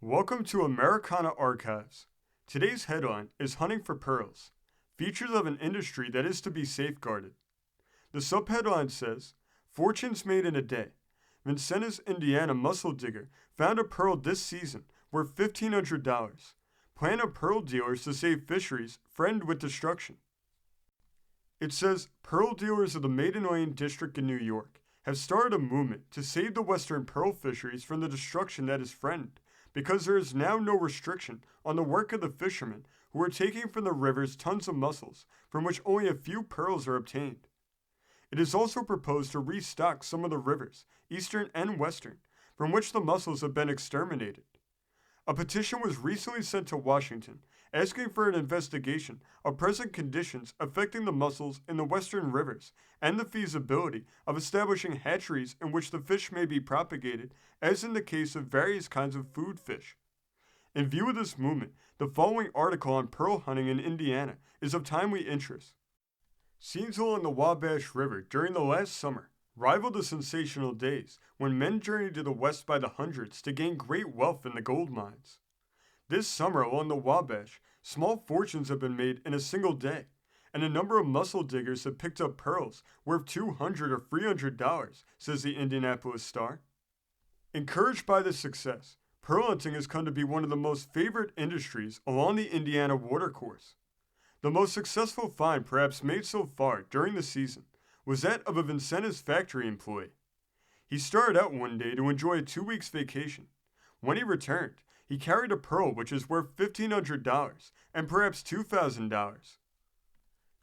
Welcome to Americana Archives. Today's headline is Hunting for Pearls, Features of an Industry that is to be Safeguarded. The subheadline says, Fortunes Made in a Day. Vincennes, Indiana mussel digger found a pearl this season worth $1,500. Plan of pearl dealers to save fisheries threatened with destruction. It says, pearl dealers of the Maiden Lane District in New York have started a movement to save the western pearl fisheries from the destruction that is threatened, because there is now no restriction on the work of the fishermen who are taking from the rivers tons of mussels, from which only a few pearls are obtained. It is also proposed to restock some of the rivers, eastern and western, from which the mussels have been exterminated. A petition was recently sent to Washington asking for an investigation of present conditions affecting the mussels in the western rivers and the feasibility of establishing hatcheries in which the fish may be propagated, as in the case of various kinds of food fish. In view of this movement, the following article on pearl hunting in Indiana is of timely interest. Scenes along the Wabash River during the last summer rivaled the sensational days when men journeyed to the west by the hundreds to gain great wealth in the gold mines. This summer along the Wabash, small fortunes have been made in a single day, and a number of mussel diggers have picked up pearls worth $200 or $300, says the Indianapolis Star. Encouraged by this success, pearl hunting has come to be one of the most favored industries along the Indiana watercourse. The most successful find perhaps made so far during the season was that of a Vincennes factory employee. He started out one day to enjoy a 2 weeks vacation. When he returned, he carried a pearl which is worth $1,500 and perhaps $2,000.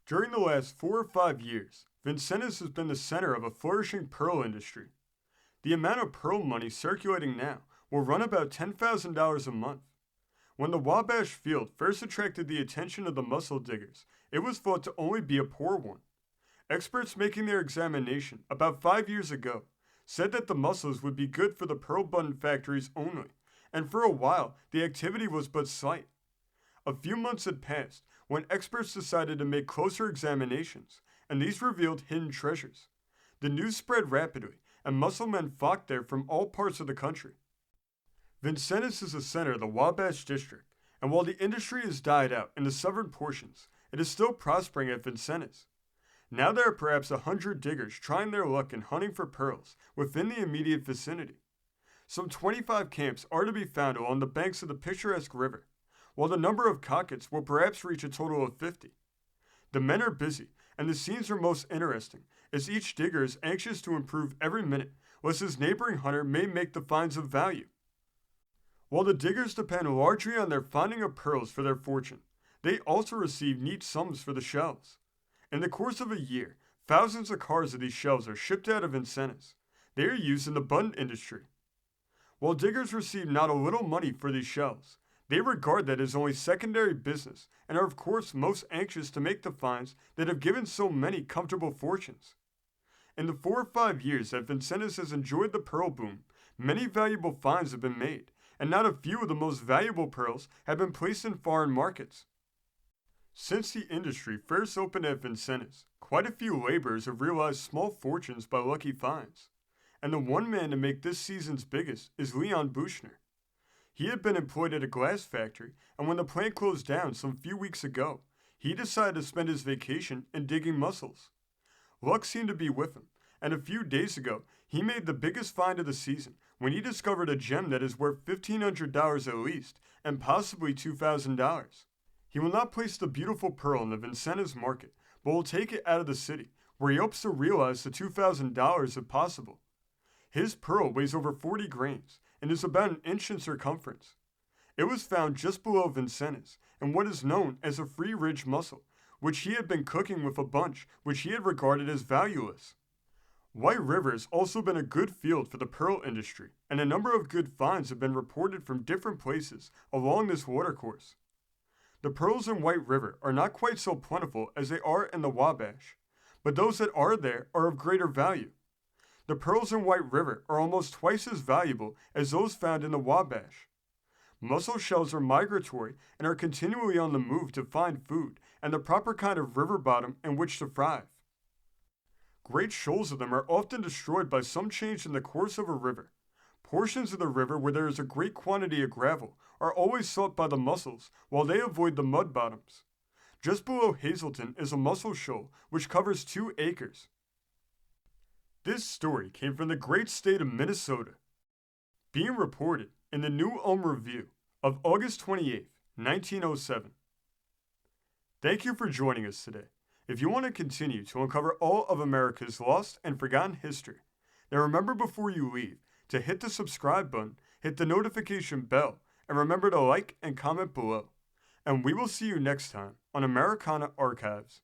During the last 4 or 5 years, Vincennes has been the center of a flourishing pearl industry. The amount of pearl money circulating now will run about $10,000 a month. When the Wabash field first attracted the attention of the mussel diggers, it was thought to only be a poor one. Experts making their examination about 5 years ago said that the mussels would be good for the pearl button factories only, and for a while the activity was but slight. A few months had passed when experts decided to make closer examinations, and these revealed hidden treasures. The news spread rapidly, and mussel men flocked there from all parts of the country. Vincennes is the center of the Wabash district, and while the industry has died out in the southern portions, it is still prospering at Vincennes. Now there are perhaps 100 diggers trying their luck in hunting for pearls within the immediate vicinity. Some 25 camps are to be found along the banks of the picturesque river, while the number of cockets will perhaps reach a total of 50. The men are busy, and the scenes are most interesting, as each digger is anxious to improve every minute, lest his neighboring hunter may make the finds of value. While the diggers depend largely on their finding of pearls for their fortune, they also receive neat sums for the shells. In the course of a year, thousands of cars of these shells are shipped out of Vincennes. They are used in the button industry. While diggers receive not a little money for these shells, they regard that as only secondary business and are of course most anxious to make the finds that have given so many comfortable fortunes. In the 4 or 5 years that Vincennes has enjoyed the pearl boom, many valuable finds have been made, and not a few of the most valuable pearls have been placed in foreign markets. Since the industry first opened at Vincennes, quite a few laborers have realized small fortunes by lucky finds, and the one man to make this season's biggest is Leon Buchner. He had been employed at a glass factory, and when the plant closed down some few weeks ago, he decided to spend his vacation in digging mussels. Luck seemed to be with him, and a few days ago, he made the biggest find of the season when he discovered a gem that is worth $1,500 at least, and possibly $2,000. He will not place the beautiful pearl in the Vincennes market, but will take it out of the city, where he hopes to realize the $2,000 if possible. His pearl weighs over 40 grains and is about an inch in circumference. It was found just below Vincennes in what is known as a free ridge mussel, which he had been cooking with a bunch which he had regarded as valueless. White River has also been a good field for the pearl industry, and a number of good finds have been reported from different places along this watercourse. The pearls in White River are not quite so plentiful as they are in the Wabash, but those that are there are of greater value. The pearls in White River are almost twice as valuable as those found in the Wabash. Mussel shells are migratory and are continually on the move to find food and the proper kind of river bottom in which to thrive. Great shoals of them are often destroyed by some change in the course of a river. Portions of the river where there is a great quantity of gravel are always sought by the mussels while they avoid the mud bottoms. Just below Hazelton is a mussel shoal which covers 2 acres. This story came from the great state of Minnesota, being reported in the New Ulm Review of August 28, 1907. Thank you for joining us today. If you want to continue to uncover all of America's lost and forgotten history, then remember before you leave to hit the subscribe button, hit the notification bell, and remember to like and comment below. And we will see you next time on Americana Archives.